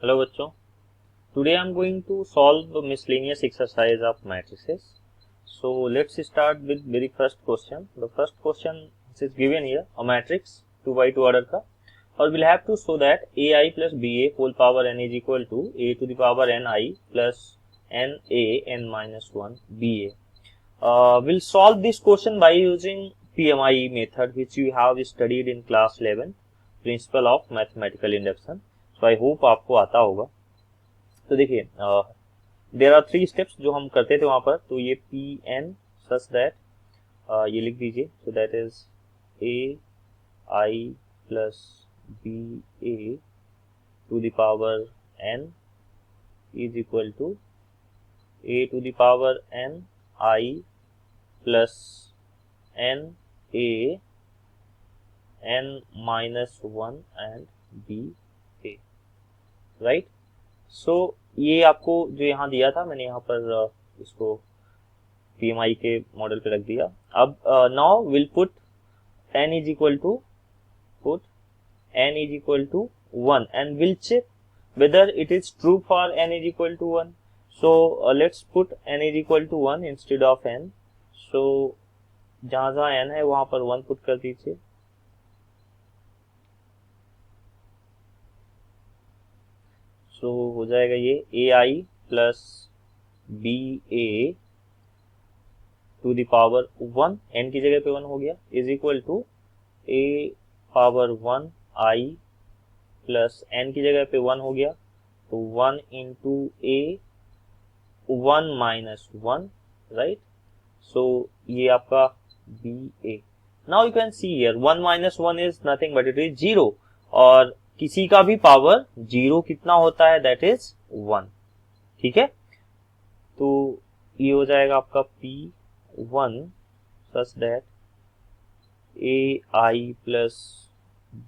Hello बच्चों, today I am going to solve the miscellaneous exercise of matrices. So let's start with very first question. The first question is given here, a matrix 2 by 2 order का, और we'll have to show that ai plus ba whole power n is equal to a to the power ni plus n a n minus 1 ba. We'll solve this question by using PMI method which you have studied in class 11, Principle of Mathematical Induction. So I hope आपको आता होगा. तो देखिए there are 3 steps जो हम करते थे वहां पर. तो ये पी एन सच दैट ये लिख दीजिए. So that is A I plus B A to the power N is equal to A to the power N I plus N A N minus 1 and B A. Right. So ये आपको जो यहाँ दिया था मैंने यहाँ पर इसको पीएमआई के मॉडल पे रख दिया. अब now will put n is equal to one and will check whether it is true for n is equal to 1. So let's put n is equal to 1 instead of n. So जहाँ जहाँ n है वहां पर 1 put कर दीजिए. सो हो जाएगा ये A I plus B A to the power 1, N की जगह पे 1 हो गया, is equal to A power 1 I plus N की जगह पे 1 हो गया, तो 1 into A 1 minus 1. Right. So ये आपका B A. Now you can see here 1 minus 1 is nothing but it is 0, और किसी का भी पावर 0 कितना होता है, दैट इज 1. ठीक है. तो ये हो जाएगा आपका P1 such that A I plus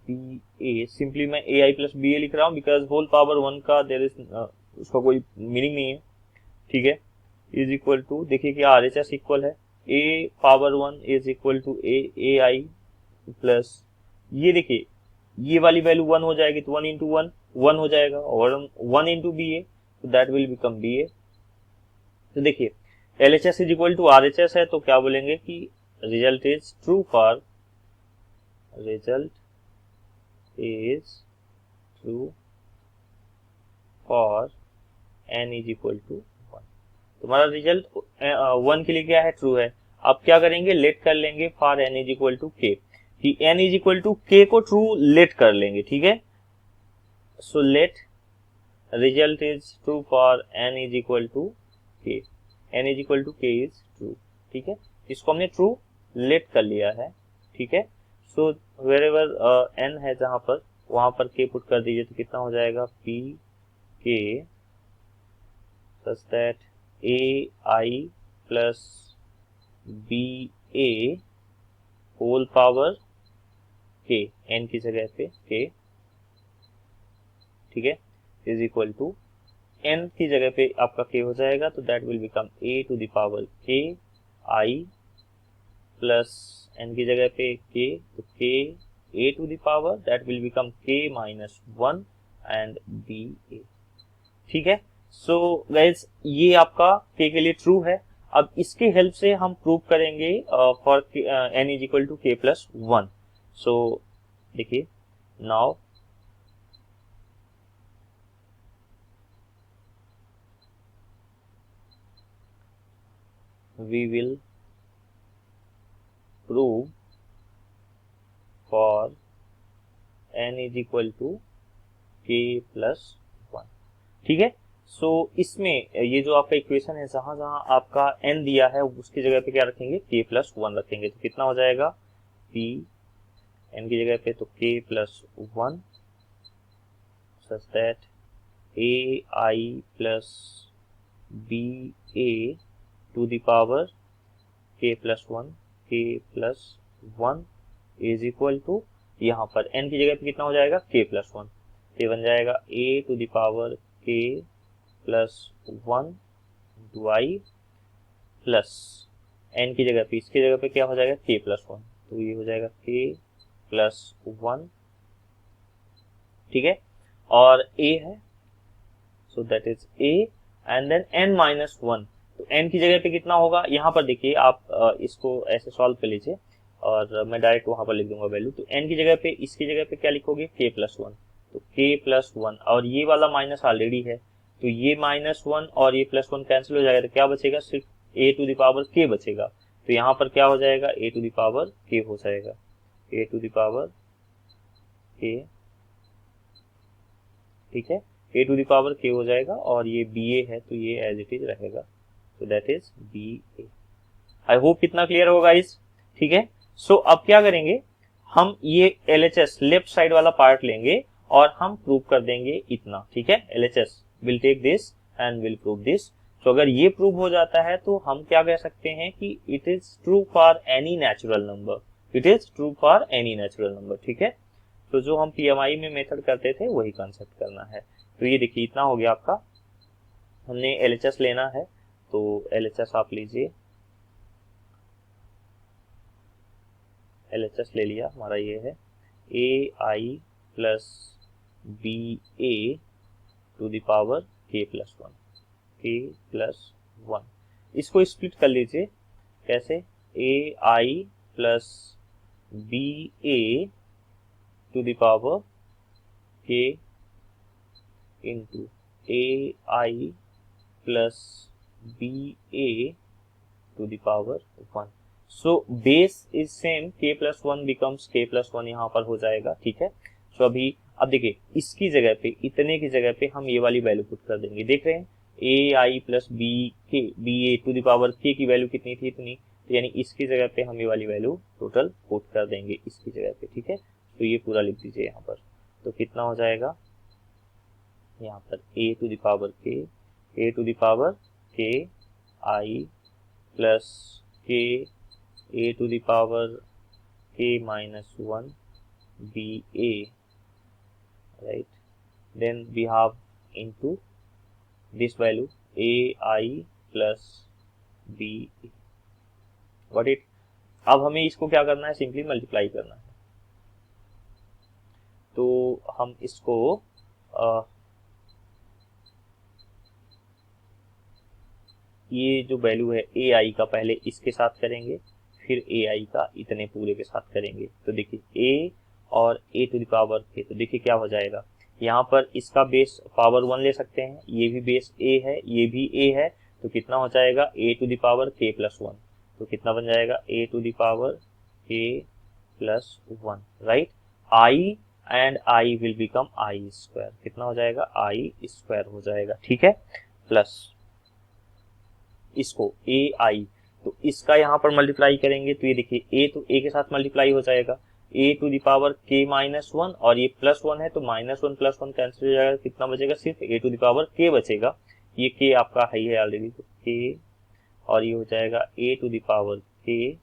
B A. Simply मैं ए आई प्लस बी ए लिख रहा हूं बिकॉज होल पावर 1 का देर इज उसका कोई मीनिंग नहीं है. ठीक है. इज इक्वल टू, देखिए कि आर एच एस इक्वल है A power 1 is equal to A I plus, ये देखिए ये वाली वैल्यू 1 हो जाएगी तो 1 इंटू 1 1 हो जाएगा, और 1 इंटू बी ए तो that will become B A. तो देखिए L H S is equal to R H S है, तो क्या बोलेंगे कि result is true for N is equal to 1. तुम्हारा रिजल्ट 1 के लिए क्या है, ट्रू है. अब क्या करेंगे, लेट कर लेंगे for N is equal to K, कि n इज इक्वल टू के को ट्रू लेट कर लेंगे. ठीक है. So let result is true for n is equal to K. n is equal to K is true. ठीक है. इसको हमने ट्रू लेट कर लिया है. ठीक है. सो वेर एवर n है जहां पर वहां पर k पुट कर दीजिए, तो कितना हो जाएगा P K such that A I plus B A whole power K, N की जगह पे के. ठीक है. इज इक्वल टू एन की जगह पे आपका के हो जाएगा, तो that will become A to the power K I plus N की जगह पे के, तो K A to the power that will become K minus 1 and B A. ठीक है. सो गाइस ये आपका के लिए ट्रू है. अब इसके हेल्प से हम प्रूव करेंगे for N is equal to K plus 1. So देखिए now we will prove for N is equal to K plus 1. ठीक है. सो इसमें ये जो आपका इक्वेशन है जहां जहां आपका n दिया है उसकी जगह पे क्या रखेंगे, k प्लस 1 रखेंगे. तो कितना हो जाएगा p n की जगह पे तो k plus 1 such that A I plus B A to the power k plus 1 is equal to, यहाँ पर n की जगह पे कितना हो जाएगा k प्लस 1, ये बन जाएगा a to the power k plus 1 y plus n की जगह पे इसकी जगह पे क्या हो जाएगा k प्लस 1, तो ये हो जाएगा k प्लस 1. ठीक है. और a है so that is a and then n minus 1। तो n की जगह पे कितना होगा, यहाँ पर देखिए आप इसको ऐसे सॉल्व कर लीजिए और मैं डायरेक्ट वहां पर लिख दूंगा वैल्यू। तो n की जगह पे, इसकी जगह पे क्या लिखोगे, k प्लस 1। तो k प्लस 1 और ये वाला माइनस ऑलरेडी है, तो ये माइनस 1 और ये प्लस 1 कैंसिल हो जाएगा, तो क्या बचेगा, सिर्फ a to the power k बचेगा। तो यहाँ पर क्या हो जाएगा, a to the power k हो जाएगा, a to the power k, ठीक है, a to the power k हो जाएगा और ये ba है तो ये एज इट इज रहेगा, तो that is ba। I hope कितना क्लियर होगा इस, ठीक है। सो अब क्या करेंगे, हम ये LHS लेफ्ट साइड वाला पार्ट लेंगे और हम प्रूव कर देंगे इतना, ठीक है। LHS will take this and will prove this. तो अगर ये प्रूव हो जाता है तो हम क्या कह सकते हैं कि it is true for any natural number, it is true for any natural number, ठीक है। तो जो हम PMI में मेथड करते थे वही कंसेप्ट करना है। तो ये देखिए इतना हो गया आपका, हमने LHS लेना है, तो LHS आप लीजिए, LHS ले लिया, हमारा ये है AI plus BA to the power k plus 1, k plus 1। इसको स्प्लिट कर लीजिए, कैसे, AI plus BA to the power k into AI plus BA to the power 1। So base is same, k plus 1 becomes k plus 1 यहाँ पर हो जाएगा, ठीक है। सो अभी अब देखिए इसकी जगह पे, इतने की जगह पे हम ये वाली वैल्यू पुट कर देंगे, देख रहे हैं AI plus BA to the power k की वैल्यू कितनी थी, इतनी, तो यानी इसकी जगह पे हम ये वाली वैल्यू टोटल पुट कर देंगे इसकी जगह पे, ठीक है। तो ये पूरा लिख दीजिए यहाँ पर, तो कितना हो जाएगा यहाँ पर a to the power k I plus k a to the power k minus 1 BA, right? Then we have into this value AI plus BA. Got it? अब हमें इसको क्या करना है, सिंपली मल्टीप्लाई करना है। तो हम इसको ये जो वैल्यू है AI का पहले इसके साथ करेंगे, फिर AI का इतने पूरे के साथ करेंगे। तो देखिए a और a to the power k, तो देखिए क्या हो जाएगा, यहाँ पर इसका बेस पावर 1 ले सकते हैं, ये भी बेस a है, ये भी a है, तो कितना हो जाएगा a to the power k plus 1। तो कितना बन जाएगा a to the power k plus 1, right. I and I will become I square, कितना हो जाएगा I स्क्वायर हो जाएगा, ठीक है। प्लस इसको AI, तो इसका यहाँ पर मल्टीप्लाई करेंगे, तो ये देखिए a तो a के साथ मल्टीप्लाई हो जाएगा, a to the power k minus 1 और ये प्लस 1 है, तो माइनस 1 प्लस 1 कैंसिल हो जाएगा, कितना बचेगा, सिर्फ a to the power k बचेगा। ये k आपका हाई है ऑलरेडी, तो k और ये हो जाएगा a to the power k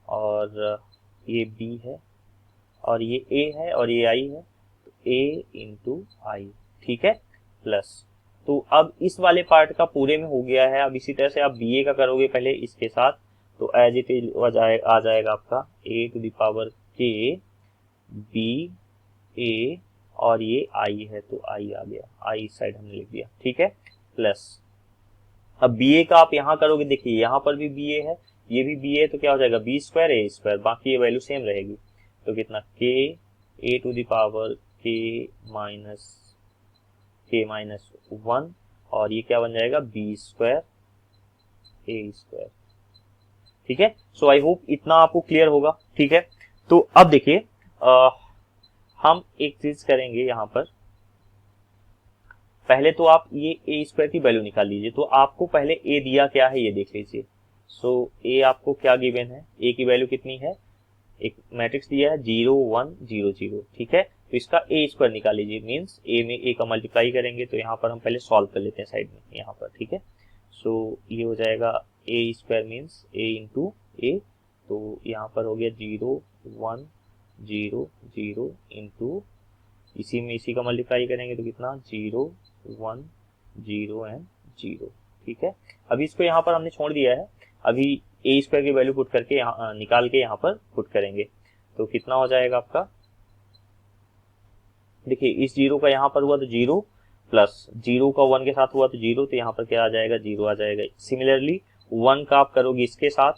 और ये b है और ये a है और ये I है, तो a इंटू I, ठीक है। प्लस, तो अब इस वाले पार्ट का पूरे में हो गया है। अब इसी तरह से आप BA का करोगे पहले इसके साथ, तो एज इट इज आ जाएगा आपका a to the power k BA और ये I है, तो I आ गया, I इस साइड हमने लिख दिया, ठीक है। प्लस अब BA का आप यहाँ करोगे, देखिए यहाँ पर भी BA है, ये भी BA है, तो क्या हो जाएगा B स्क्वायर A स्क्वायर, बाकी ये वैल्यू सेम रहेगी। तो कितना k a to the power k minus 1 और ये क्या बन जाएगा B स्क्वायर A स्क्वायर, ठीक है। सो आई होप इतना आपको क्लियर होगा, ठीक है। तो अब देखिए हम एक चीज करेंगे यहाँ पर, पहले तो आप ये a स्क्वायर की वैल्यू निकाल लीजिए। तो आपको पहले a दिया क्या है ये देख लीजिए। सो a आपको क्या गिवन है, a की वैल्यू कितनी है, एक मैट्रिक्स दिया है 0 1 0 0, ठीक है। तो इसका a स्क्वायर निकाल लीजिए, मीन्स a में a का मल्टीप्लाई करेंगे, तो यहाँ पर हम पहले सॉल्व कर लेते हैं साइड में यहाँ पर, ठीक है। सो ये हो जाएगा a square means a into a, तो यहाँ पर हो गया 0 1 0 0 इंटू इसी में इसी का मल्टीप्लाई करेंगे तो कितना 0 1 0 एंड 0, ठीक है। अभी इसको यहाँ पर हमने छोड़ दिया है, अभी a स्क्वायर की वैल्यू पुट करके यहाँ निकाल के यहाँ पर पुट करेंगे, तो कितना हो जाएगा आपका, देखिए इस 0 का यहाँ पर हुआ तो 0 प्लस 0 का 1 के साथ हुआ तो 0, तो यहाँ पर क्या आ जाएगा, 0 आ जाएगा। सिमिलरली 1 का आप करोगे इसके साथ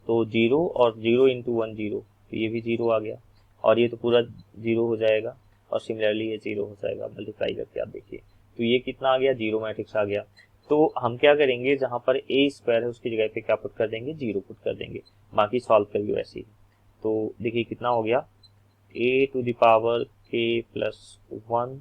तो 0 और 0 इंटू 1 0, तो ये भी 0 आ गया और ये तो पूरा 0 हो जाएगा और सिमिलरली ये 0 हो जाएगा मल्टीप्लाई करके। आप देखिए तो ये कितना आ गया, 0 मैट्रिक्स आ गया। तो हम क्या करेंगे, जहां पर ए स्क्वायर है उसकी जगह पे क्या पुट कर देंगे, 0 पुट कर देंगे, बाकी सॉल्व करिए वैसे ही। तो देखिए कितना हो गया, ए टू द पावर के प्लस 1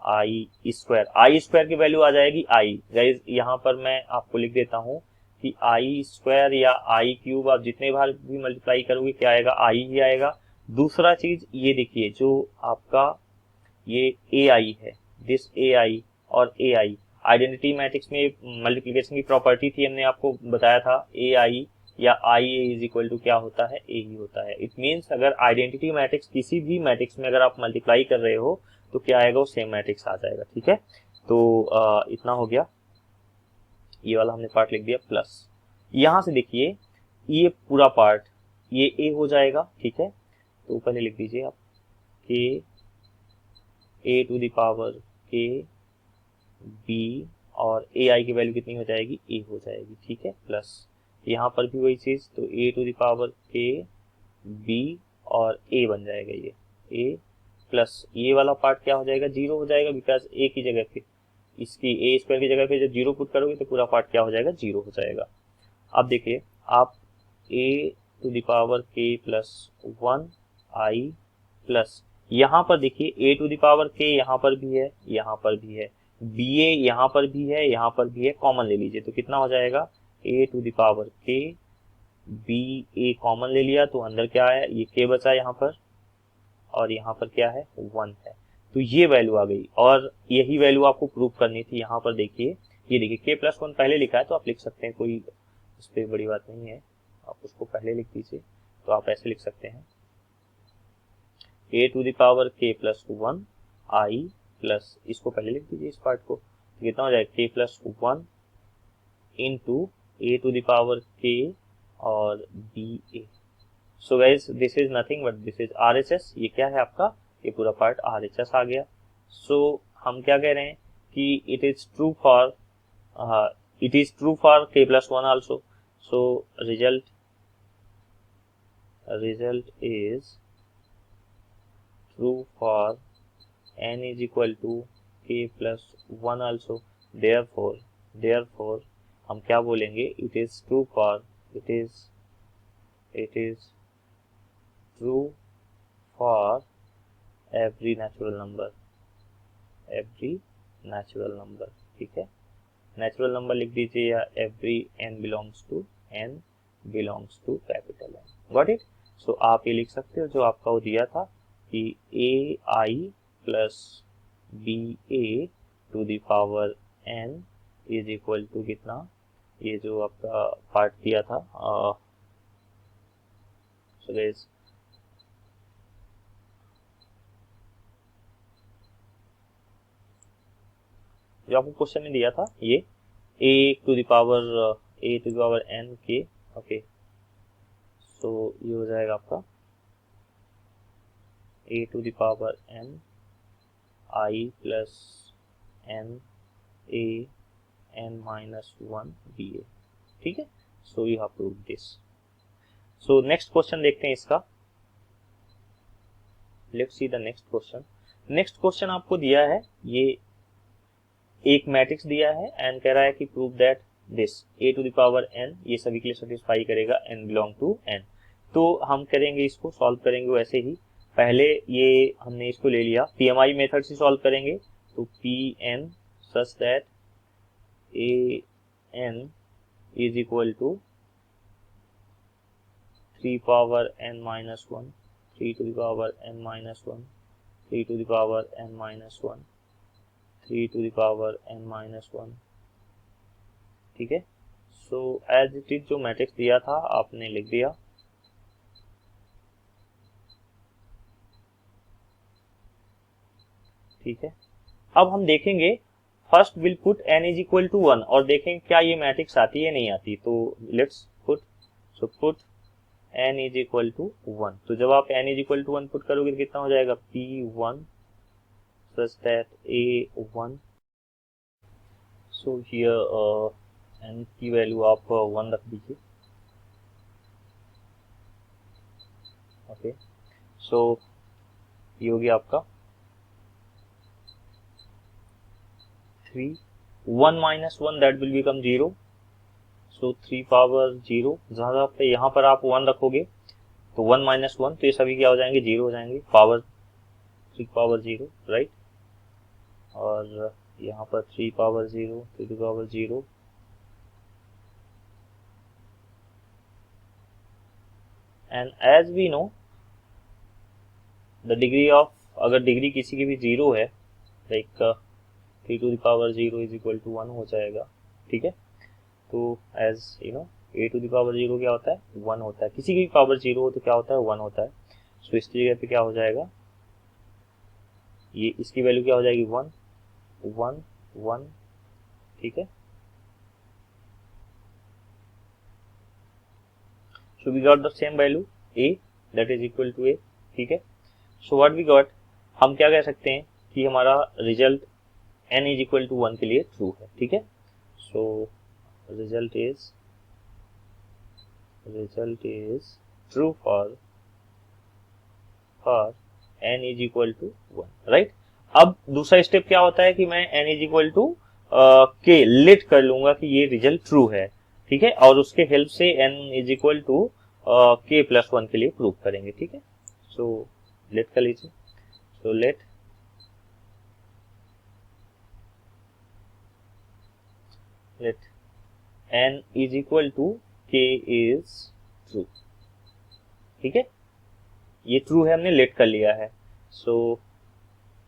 आई स्क्वायर की वैल्यू आ जाएगी आई। गाइज यहाँ पर मैं आपको लिख देता हूँ कि आई स्क्वायर या आई क्यूब आप जितने बार भी मल्टीप्लाई करोगे क्या आएगा, आई ही आएगा। दूसरा चीज ये देखिए, जो आपका ये ए आई है, दिस ए आई और ए आई आइडेंटिटी मैट्रिक्स में मल्टीप्लिकेशन की प्रॉपर्टी थी, हमने आपको बताया था ए आई या आई ए इज इक्वल टू क्या होता है, ए ही होता है। इट मीन्स अगर आइडेंटिटी मैट्रिक्स किसी भी मैट्रिक्स में अगर आप मल्टीप्लाई कर रहे हो तो क्या आएगा, वो सेम मैट्रिक्स आ जाएगा। ठीक है, तो इतना हो गया, ये वाला हमने पार्ट लिख दिया। प्लस यहां से देखिए ये पूरा पार्ट ये ए हो जाएगा। ठीक है, तो पहले लिख दीजिए आप के ए टू द पावर के बी और ए आई की वैल्यू कितनी हो जाएगी, ए हो जाएगी। ठीक है, प्लस यहाँ पर भी वही चीज, तो ए टू द पावर के बी और ए बन जाएगा ये ए, प्लस ये वाला पार्ट क्या हो जाएगा, 0 हो जाएगा, बिकॉज ए की जगह पे इसकी ए स्क्वायर की जगह पे जब 0 पुट करोगे तो पूरा पार्ट क्या हो जाएगा, 0 हो जाएगा। अब देखिए आप ए टू द पावर के प्लस 1 आई प्लस यहाँ पर देखिए ए टू द पावर के यहाँ पर भी है, यहाँ पर भी है, बी ए यहाँ पर भी है, यहाँ पर भी है, कॉमन ले लीजिए तो कितना हो जाएगा, ए टू द पावर के बी ए कॉमन ले लिया तो अंदर क्या है, ये के बचा यहाँ पर और यहाँ पर क्या है, 1 है। तो ये वैल्यू आ गई और यही वैल्यू आपको प्रूव करनी थी। यहाँ पर देखिए, ये देखिए के प्लस 1 पहले लिखा है तो आप लिख सकते हैं, कोई इस पर बड़ी बात नहीं है, आप उसको पहले लिख दीजिए। तो आप ऐसे लिख सकते हैं ए टू द पावर के प्लस 1 आई प्लस, इसको पहले लिख दीजिए इस पार्ट को, तो कितना हो जाएगा K plus 1 into A to the power K और B A. So guys this is nothing but this is R H S. ये क्या है आपका, ये पूरा पार्ट आर एच एस आ गया। सो हम क्या कह रहे हैं कि it is true for K plus 1 also. So result is true for n is equal to k plus 1 also। therefore हम क्या बोलेंगे, it is true for every natural number। ठीक है, नेचुरल नंबर लिख दीजिए या every n belongs to capital N। Got it. So आप ये लिख सकते हो जो आपका वो दिया था कि A I plus B A to the power n is equal to कितना, ये जो आपका पार्ट दिया था जो आपको क्वेश्चन में दिया था, ये a to the power n के। ओके, सो ये हो जाएगा आपका a to the power n i plus n a n minus 1 b a। ठीक है, so you have proved this. सो नेक्स्ट क्वेश्चन देखते हैं इसका। Let's see the next question. Next question आपको दिया है, ये एक मैट्रिक्स दिया है एंड कह रहा है कि prove that this a to the power n, ये सभी के लिए सेटिस्फाई करेगा n बिलोंग टू n। तो हम करेंगे, इसको सॉल्व करेंगे वैसे ही। पहले ये हमने इसको ले लिया, PMI मेथड से सॉल्व करेंगे तो Pn such that an is equal to 3 power n minus 1, 3 to the power n minus 1, 3 to the power n minus 1, 3 to the power n minus 1। ठीक है, सो एज इट इज जो matrix दिया था आपने लिख दिया। ठीक है, अब हम देखेंगे, first will put n is equal to 1 और देखेंगे क्या ये मैट्रिक्स आती है नहीं आती। तो let's put n is equal to 1। तो जब आप n is equal to 1 put करोगे तो कितना हो जाएगा, P1 such that A1 so here n की वैल्यू आप 1 रख दीजिए. ओके, सो ये हो गया आपका 3. 1 minus 1 that will become 0. So 3 power 0, जहाँ पे यहाँ पर आप 1 रखोगे तो 1 minus 1, तो ये सभी क्या हो जाएंगे, 0 हो जाएंगे. Power 3 power 0, right. और यहाँ पर 3 power 0, 3 power 0. And as we know the degree of, अगर डिग्री किसी की भी 0 है, like 3 to the power 0 is equal to 1 हो जाएगा. ठीक है, तो as you know a to the power 0 क्या होता है, 1 होता है. किसी की भी पावर 0 हो तो क्या होता है, 1 होता है. सो इसकी जगह पे क्या हो जाएगा, ये इसकी वैल्यू क्या हो जाएगी, 1 1 1. ठीक है, so we got the same value a that is equal to a. ठीक है, सो व्हाट वी गॉट, हम क्या कह सकते हैं कि हमारा result n is equal to 1 के लिए ट्रू है. ठीक है, सो result is true for n is equal to 1, right. अब दूसरा स्टेप क्या होता है कि मैं n is equal to k let कर लूंगा कि ये रिजल्ट ट्रू है. ठीक है, और उसके हेल्प से n is equal to k plus 1 के लिए प्रूव करेंगे. ठीक है, सो लेट कर लीजिए. So let n is equal to k is true. ठीक है, ये ट्रू है, हमने लेट कर लिया है. सो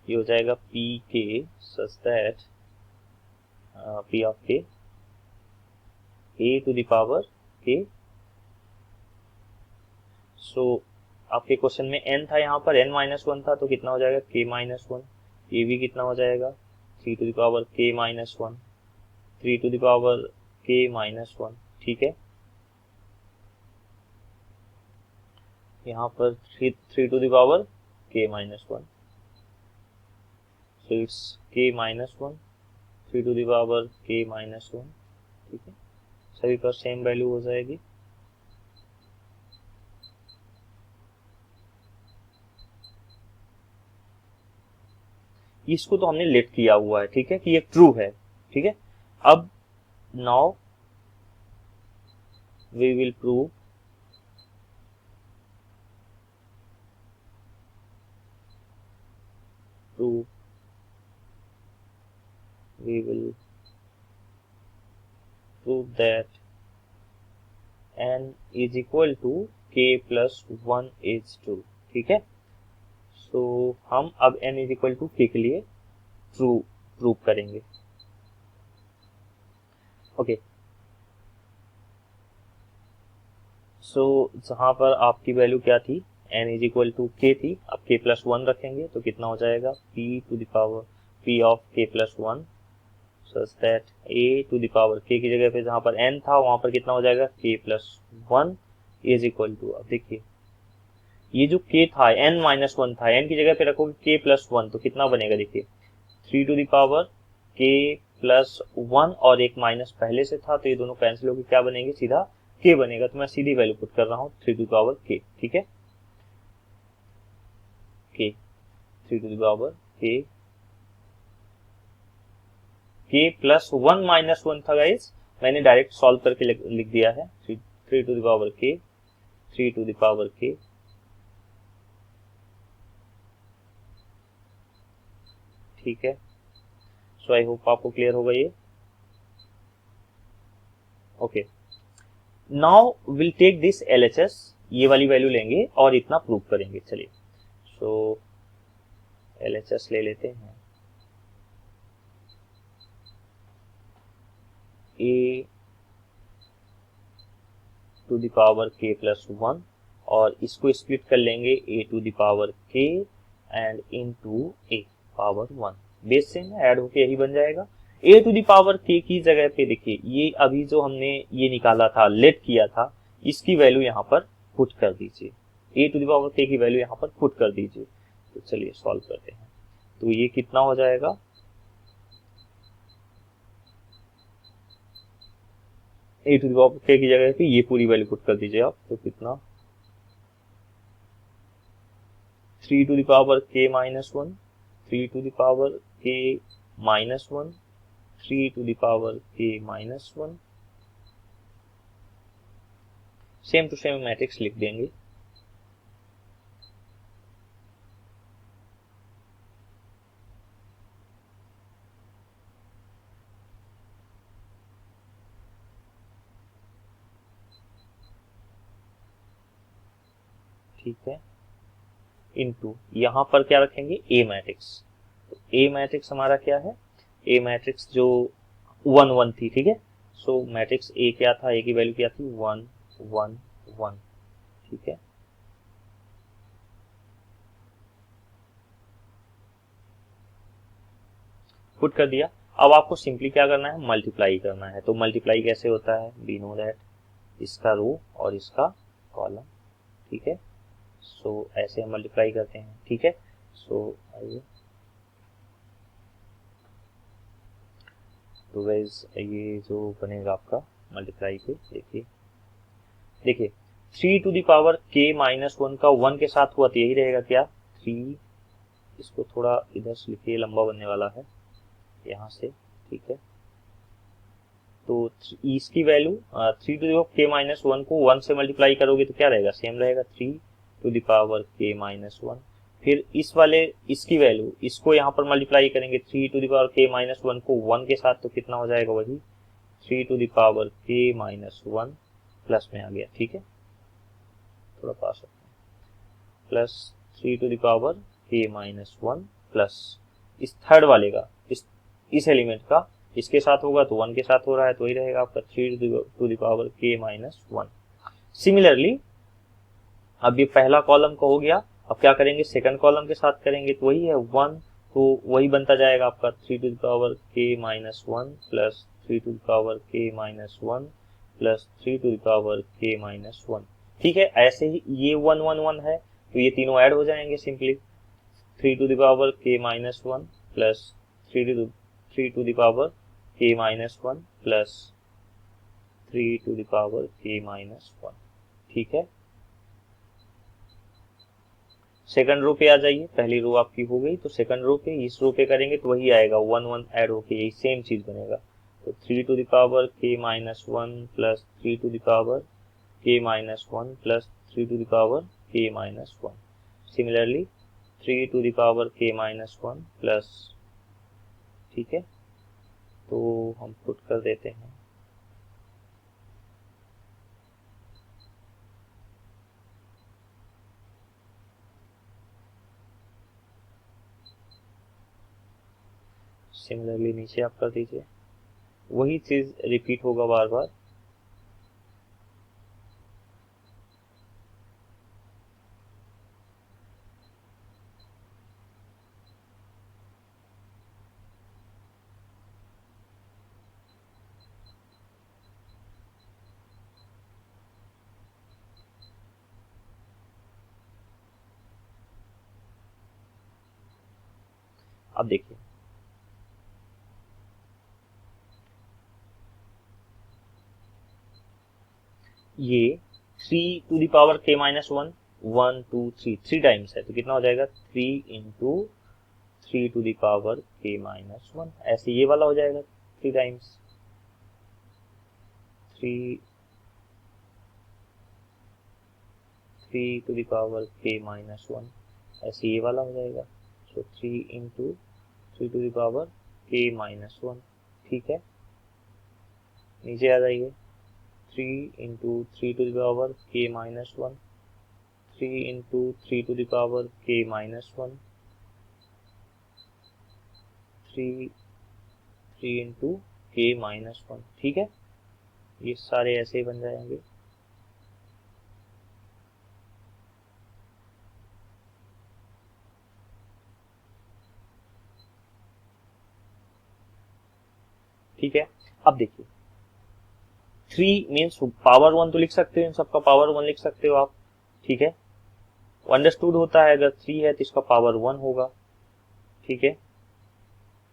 ये हो जाएगा p k such that p of k a to the power k. सो आपके क्वेश्चन में n था, यहाँ पर n minus 1 था, तो कितना हो जाएगा, k minus 1. ये भी कितना हो जाएगा, 3 to the power k minus 1, 3 to the power k minus 1. ठीक है, यहाँ पर 3 to the power k minus 1, so it's k minus 1, 3 to the power k minus 1. ठीक है, सभी पर सेम वैल्यू हो जाएगी. इसको तो हमने लेट किया हुआ है. ठीक है, कि ये ट्रू है. ठीक है, अब now we will prove that n is equal to k plus 1 is true. ठीक है, सो हम अब n is equal to k के लिए ट्रू प्रूव करेंगे. ओके, सो जहां पर आपकी वैल्यू क्या थी, n is equal to k थी, अब k प्लस 1 रखेंगे तो कितना हो जाएगा, p to the power p of k plus 1 such that a to the power k की जगह पे जहां पर n था वहां पर कितना हो जाएगा, k plus 1 is equal to, अब देखिए ये जो k था n minus 1 था, n की जगह पे रखोगे k plus 1 तो कितना बनेगा, देखिए 3 to the power k plus 1 और एक माइनस पहले से था तो ये दोनों कैंसिल होकर क्या बनेंगे, सीधा k बनेगा. तो मैं सीधी वैल्यू पुट कर रहा हूँ 3 to the power k. ठीक है, k 3 to the power k plus 1 minus 1 था गाइस, मैंने डायरेक्ट सॉल्व करके लिख दिया है. 3 to the power k 3 to the power k. ठीक है, सो आई होप आपको क्लियर होगा ये. Okay, now will take this LHS, ये वाली वैल्यू लेंगे और इतना प्रूव करेंगे. चलिए, सो LHS ले लेते हैं. a to the power k plus 1 और इसको स्प्लिट कर लेंगे a to the power k and into a power 1. Base से ऐड होके यही बन जाएगा. a to the power k की जगह पे देखिए ये अभी जो हमने ये निकाला था, लेट किया था, इसकी वैल्यू यहाँ पर पुट कर दीजिए. a to the power k की वैल्यू यहाँ पर पुट कर दीजिए. तो चलिए सॉल्व करते हैं. तो ये कितना हो जाएगा, ए टू द पावर के की जगह पे ये पूरी वैल्यू पुट कर दीजिए आप, तो कितना 3 to the power K minus 1, 3 to the power K minus 1, 3 to the power K minus 1, same to same matrix लिख देंगे। ठीक है, इनटू यहां पर क्या रखेंगे, ए मैट्रिक्स। तो ए मैट्रिक्स हमारा क्या है, ए मैट्रिक्स जो 1 1 थी, ठीक है। सो मैट्रिक्स ए क्या था, ए की वैल्यू क्या थी 1 1 1, ठीक है। पुट कर दिया। अब आपको सिंपली क्या करना है, मल्टीप्लाई करना है। तो मल्टीप्लाई कैसे होता है, वी नो दैट इसका रो और इसका कॉलम, ठीक है। सो ऐसे हम मल्टीप्लाई करते हैं, ठीक है। सो आइए, तो गाइस ये जो बनेगा आपका मल्टीप्लाई पे, देखिए 3 to the power K minus 1 का 1 के साथ हुआ तो यही रहेगा क्या 3, इसको थोड़ा इधर से लिखिए, लंबा बनने वाला है यहाँ से, ठीक है। तो इसकी value 3 to the power K minus 1 को 1 से मल्टीप्लाई करोगे तो क्या रहेगा, सेम रहेगा 3 to the power K minus 1। फिर इस वाले इसकी वैल्यू, इसको यहाँ पर मल्टीप्लाई करेंगे 3 to the power K minus 1 को 1 के साथ, तो कितना हो जाएगा वही 3 to the power K minus 1 plus में आ गया, ठीक है। थोड़ा पास plus 3 to the power K minus 1 plus इस थर्ड वाले का, इस एलिमेंट का इसके साथ होगा तो 1 के साथ हो रहा है, तो वही रहेगा आपका 3 to the power K minus 1। Similarly अब ये पहला कॉलम का हो गया, अब क्या करेंगे सेकंड कॉलम के साथ करेंगे, तो वही है 1, तो वही बनता जाएगा आपका 3 to the power K minus 1 plus 3 to the power K minus 1 plus 3 to the power K minus 1, ठीक है। ऐसे ही ये 1 1 1 है, तो ये तीनों ऐड हो जाएंगे simply, 3 to the power K minus 1 plus 3 to the power K minus 1 plus 3 to the power K minus 1, ठीक है। सेकंड रो पे आ जाइए, पहली रो आपकी हो गई, तो सेकंड रो पे इस रो पे करेंगे तो वही आएगा 1 1 ऐड होके यही सेम चीज बनेगा। तो 3 to the power K minus 1 plus 3 to the power K minus 1 plus 3 to the power K minus 1। Similarly 3 to the power K minus 1 plus, ठीक है। तो हम पुट कर देते हैं सिमिलरली नीचे आप कर दीजिए, वही चीज रिपीट होगा बार बार। अब देखिए ये 3 to the power K minus 1 1 2 3 3 times है, तो कितना हो जाएगा 3 into 3 to the power K minus 1, ऐसे ये वाला हो जाएगा 3 times 3 to the power K minus 1, ऐसे ये वाला हो जाएगा। सो 3 into 3 to the power K minus 1, ठीक है। नीचे आ जाइए 3 into 3 to the power K minus 1, 3 into 3 to the power K minus 1, 3 into K minus 1, ठीक है। ये सारे ऐसे ही बन जाएंगे। ठीक है, अब देखिए 3 मीन्स पावर 1 तो लिख सकते हो, इन सबका पावर 1 लिख सकते हो आप, ठीक है। अंडरस्टूड होता है अगर 3 है तो इसका पावर 1 होगा, ठीक है।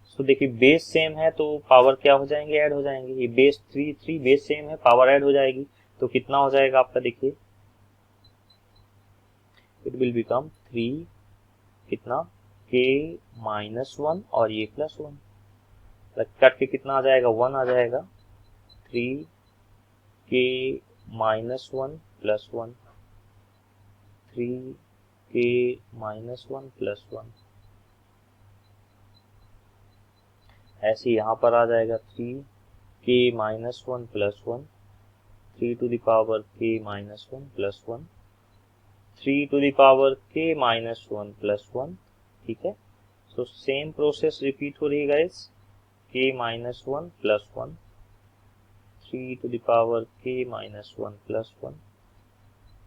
सो देखिए बेस सेम है तो पावर क्या हो जाएंगे, ऐड हो जाएंगे। ये बेस 3 बेस सेम है, पावर ऐड हो जाएगी, तो कितना हो जाएगा आपका, देखिए इट विल बिकम 3 कितना k -1 और ये +1 कट के कितना आ जाएगा, 1 आ जाएगा। 3 k -1 +1 3 k -1 +1 ऐसे यहाँ पर आ जाएगा 3 k -1 +1 3 to the power k -1 +1 3 to the power k -1 +1, ठीक है। सो सेम प्रोसेस रिपीट हो रही है guys, k -1 +1 3 to the power k -1 +1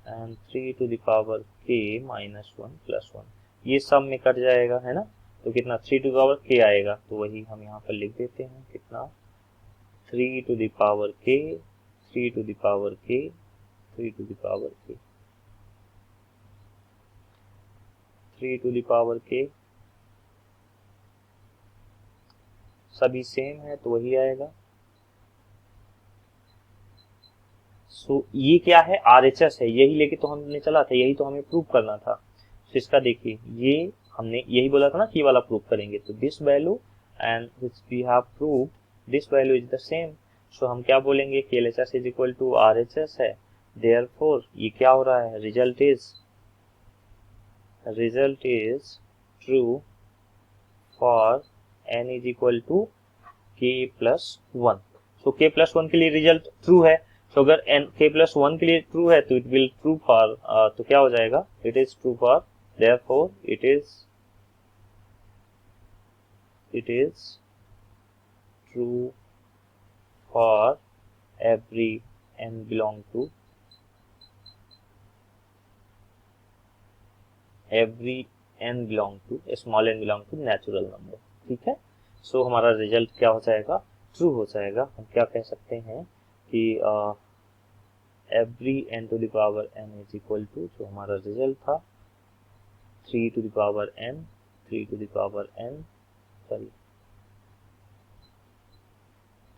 and 3 to the power k -1 +1। ये सब में कट जाएगा, है ना, तो कितना 3 to the power k आएगा, तो वही हम यहाँ पर लिख देते हैं, कितना 3 to the power k 3 to the power k 3 to the power k 3 to the power k, सभी सेम है तो वही आएगा। सो ये क्या है, RHS है, यही लेके तो हमने चला था, यही तो हमें प्रूव करना था। तो इसका देखिए ये हमने यही बोला था ना कि ये वाला प्रूव करेंगे, तो this value and which we have proved this value is the same. So हम क्या बोलेंगे कि LHS is equal to RHS है, देयरफॉर ये क्या हो रहा है, result is true for n is equal to k +1। So k +1 के लिए रिजल्ट ट्रू है, तो अगर n k +1 के लिए ट्रू है तो इट विल ट्रू फॉर, तो क्या हो जाएगा, it is true for, therefore it is true for every n belong to small n belong to natural number, ठीक है। सो हमारा रिजल्ट क्या हो जाएगा, ट्रू हो जाएगा। हम क्या कह सकते हैं कि every n to the power n is equal to, जो हमारा रिजल्ट था 3 to the power n 3 to the power n sorry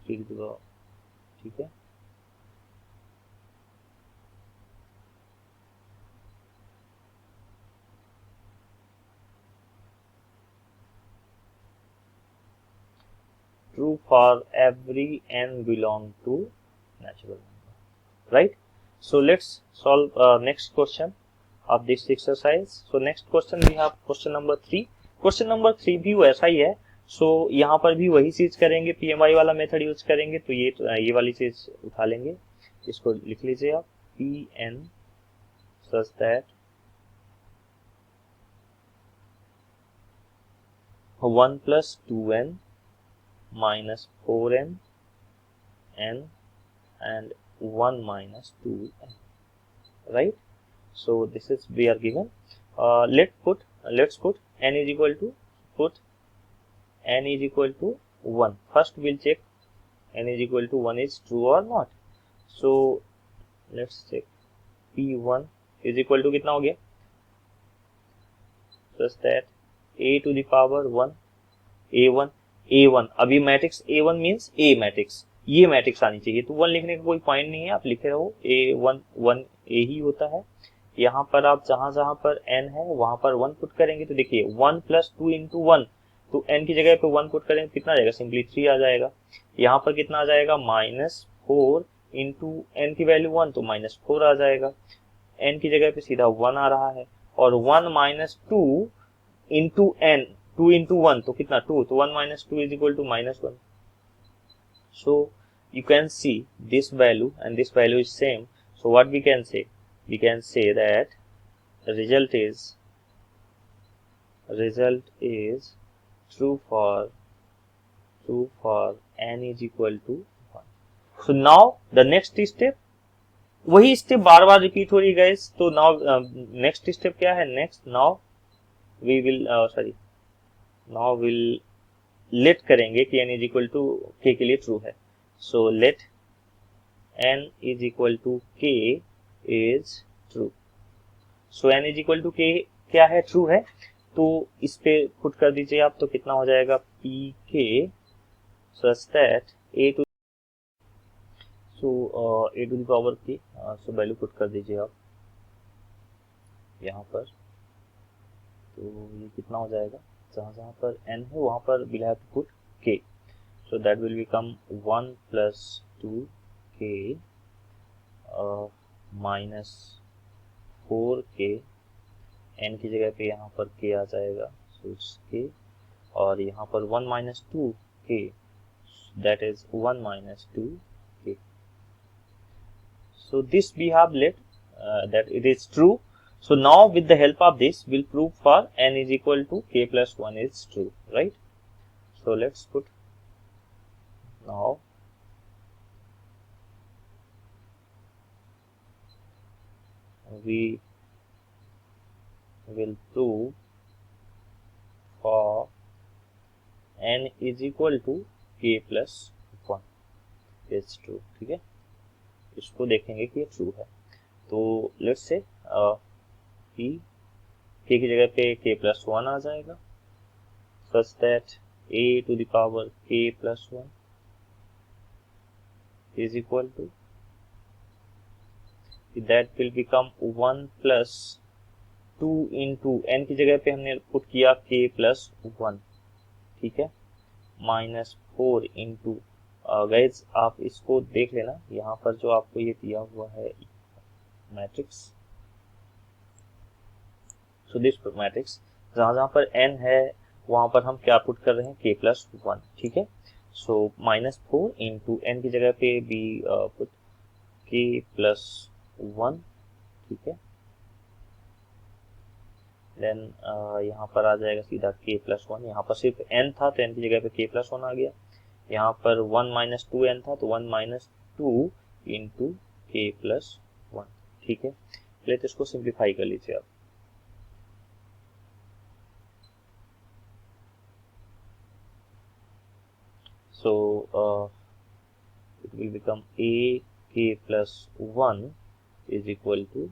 3 to the power, ठीक है। True for every n belong to natural number, right? So let's solve next question of this exercise. So next question we have question number 3. Question number 3 भी वैसा ही है। So यहाँ पर भी वही चीज करेंगे, PMI वाला मेथड यूज करेंगे, तो ये वाली चीज उठा लेंगे, इसको लिख लीजिए आप, Pn such that 1 + 2n minus 4n n and 1 minus 2n, right? So this is we are given, let's put n is equal to, n is equal to 1. First we'll check n is equal to 1 is true or not. So let's check, P1 is equal to कितना हो गया, such that a to the power 1 A1 अभी matrix A1 means A matrix, ये matrix आनी चाहिए, तो 1 लिखने का कोई पॉइंट नहीं है, आप लिखे रहो A1 1 A ही होता है। यहाँ पर आप जहां पर n है वहां पर 1 पुट करेंगे, तो देखिए 1 + 2 × 1, तो n की जगह पे 1 पुट करेंगे कितना आ जाएगा, सिंपली 3 आ जाएगा। यहाँ पर कितना आ जाएगा, -4 × n की वैल्यू 1, तो -4 आ जाएगा। n की जगह पे सीधा 1 आ रहा है, और 1 - 2 × n 2 × 1 तो कितना 2, तो 1 - 2 is equal to -1. So you can see this value and this value is same. So what we can say? We can say that the result is true for n is equal to 1. So now the next step, वही step बार बार repeat हो रही है guys, तो now next step क्या है, now we will now we'll let करेंगे कि n is equal to k के लिए ट्रू है। So let n is equal to k is true. So n is equal to k क्या है, ट्रू है, तो इस पे पुट कर दीजिए आप, तो कितना हो जाएगा, pk such that a to the power k, so value put कर दीजिए आप यहाँ पर। तो ये कितना हो जाएगा, जहाँ जहाँ पर n है वहाँ पर we'll have to put k, so that will become 1 plus 2k minus 4k, n की जगह पे यहाँ पर k आ जाएगा, so it's k, और यहाँ पर 1 minus 2k, that is 1 minus 2k. So this we have let that it is true. So now with the help of this we'll prove for n is equal to k plus 1 is true, right? So let's put now we will prove for n is equal to k plus 1 is true, ठीक है, इसको देखेंगे कि ये true है। तो let's say कि k की जगह पे k plus 1 आ जाएगा, such that a to the power k plus 1 is equal to, that will become 1 plus 2 into n की जगह पे हमने पुट किया k plus 1, ठीक है, माइनस 4 इंटू, गाइज आप इसको देख लेना, यहाँ पर जो आपको ये दिया हुआ है मैट्रिक्स, सो दिस मैट्रिक्स जहाँ जहाँ पर n है वहाँ पर हम क्या पुट कर रहे हैं, k plus 1, ठीक है। सो माइनस 4 इंटू n की जगह पे भी पुट k plus 1, ठीक है, देन यहाँ पर आ जाएगा सीधा k plus 1, यहाँ पर सिर्फ n था तो n की जगह पे k plus 1 आ गया, यहाँ पर 1 minus 2n था तो 1 minus 2 इंटू k plus 1, ठीक है। पहले तो इसको सिंप्लीफाई कर लीजिए आप, so it will become a k plus 1 is equal to,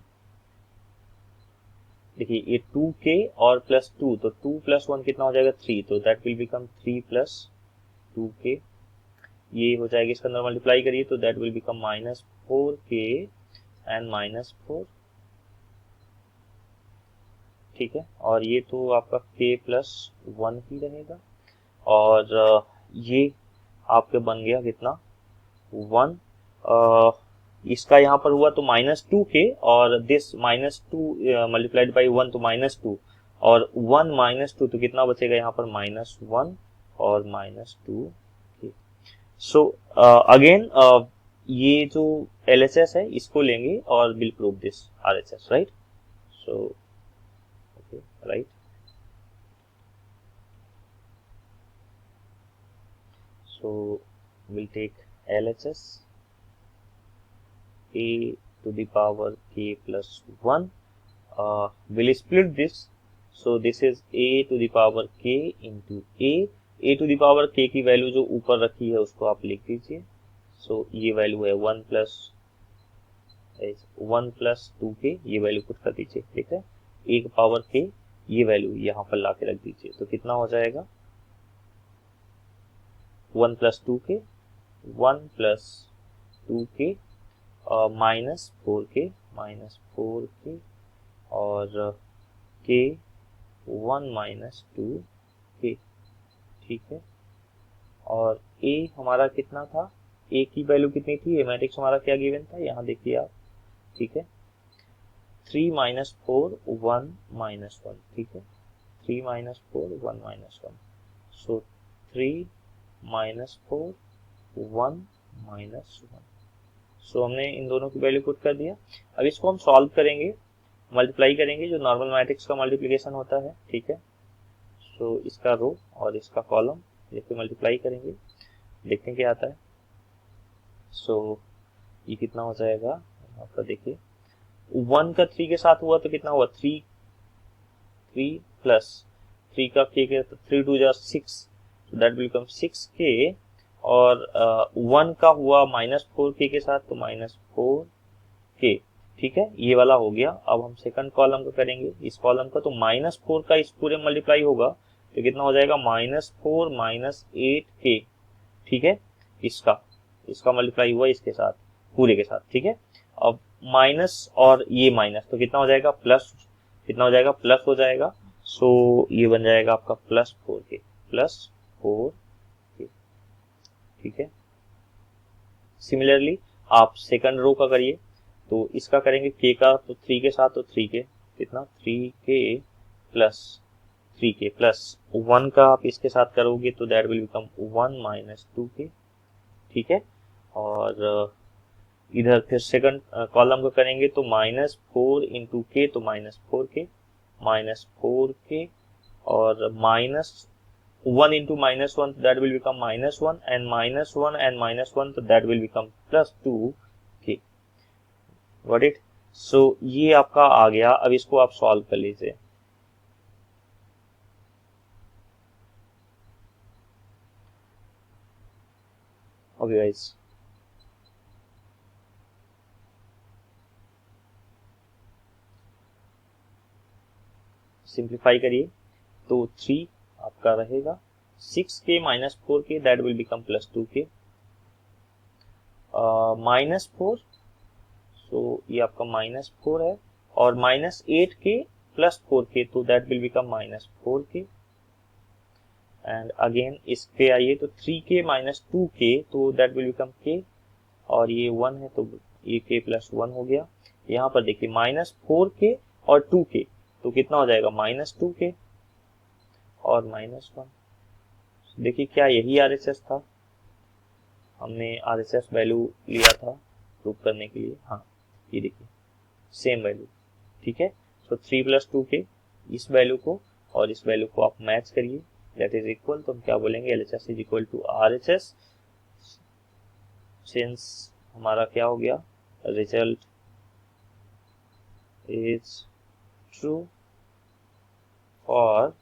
देखिए ये 2k और प्लस 2, तो 2 plus 1 कितना हो जाएगा 3, तो that will become 3 plus 2k, ये हो जाएगा, इसका अंदर मल्टीप्लाई करिए तो that will become minus 4k and minus 4, ठीक है, और ये तो आपका k plus 1 ही रहेगा, और ये आपके बन गया कितना 1, इसका यहाँ पर हुआ तो माइनस 2k, और दिस माइनस 2 मल्टीप्लाइड बाई 1 तो माइनस 2, और 1 माइनस 2 तो कितना बचेगा यहाँ पर माइनस 1 और माइनस 2k। सो अगेन ये जो LHS है इसको लेंगे और will prove this RHS, right. So okay, right, so we'll take LHS a to the power k plus 1, we'll split this, so this is a to the power k into a to the power k की value जो ऊपर रखी है उसको आप लिख दीजिए, so ये वैल्यू है 1 plus 2k, ये वैल्यू पुट कर दीजिए, ठीक है, a की पावर k ये वैल्यू यहाँ पर ला के रख दीजिए, तो कितना हो जाएगा 1 plus 2k, 1 plus 2k minus 4k और k 1 minus 2k, ठीक है, और a हमारा कितना था, a की वैल्यू कितनी थी, ये मैट्रिक्स हमारा क्या गिवन था, यहाँ देखिए आप, ठीक है, 3 minus 4 1 minus 1, ठीक है, 3 minus 4 1 minus 1, so 3 minus 4 1 minus 1, सो हमने इन दोनों की वैल्यू पुट कर दिया। अब इसको हम सॉल्व करेंगे, मल्टीप्लाई करेंगे, जो नॉर्मल मैट्रिक्स का मल्टीप्लिकेशन होता है, ठीक है, सो इसका रो और इसका कॉलम जैसे मल्टीप्लाई करेंगे, देखते हैं क्या आता है। सो ये कितना हो जाएगा, यहाँ पर देखिए 1 का 3 के साथ हुआ तो कितना हुआ 3 प्लस 3 का k के 3 2 जा 6, दैट विल बिकम 6k, और 1 का हुआ माइनस 4k के साथ तो माइनस 4k, ठीक है, ये वाला हो गया। अब हम सेकंड कॉलम का करेंगे, इस कॉलम का तो माइनस 4 का इस पूरे मल्टीप्लाई होगा तो कितना हो जाएगा -4 -8k, ठीक है। इसका मल्टीप्लाई हुआ इसके साथ, पूरे के साथ, ठीक है। अब माइनस और ये माइनस, तो कितना हो जाएगा प्लस, कितना हो जाएगा प्लस हो जाएगा। सो ये बन जाएगा आपका +4k, +4k, ठीक है। सिमिलरली आप सेकंड रो का करिए, तो इसका करेंगे k का, तो 3 के साथ, तो 3k, कितना 3k प्लस 1 का आप इसके साथ करोगे तो दैट विल बिकम 1 -2k, ठीक है। और इधर फिर सेकंड कॉलम को करेंगे तो -4 × k, तो -4k, -4k, और -1 × -1, that will become -1, and -1 and -1, तो that will become +2k, got it. So ये आपका आ गया। अब इसको आप सॉल्व कर लीजिए। ओके गाइस, सिंप्लीफाई करिए तो 3 आपका रहेगा, 6k -4k, that will become +2k, -4, सो ये आपका -4 है, और -8k +4k, तो that will become -4k, and again इस पे आइए तो 3k -2k, तो दैट विल बिकम k, और ये 1 है तो ये k +1 हो गया। यहाँ पर देखिए -4k और 2k, तो कितना हो जाएगा -2k और -1। देखिए क्या यही RHS था, हमने RHS वैल्यू लिया था प्रूव करने के लिए। हाँ, ये देखिए सेम वैल्यू, ठीक है। सो 3 + 2k, इस वैल्यू को और इस वैल्यू को आप मैच करिए, दैट इज इक्वल, तो हम क्या बोलेंगे, LHS is equal to RHS, since हमारा क्या हो गया, result is true for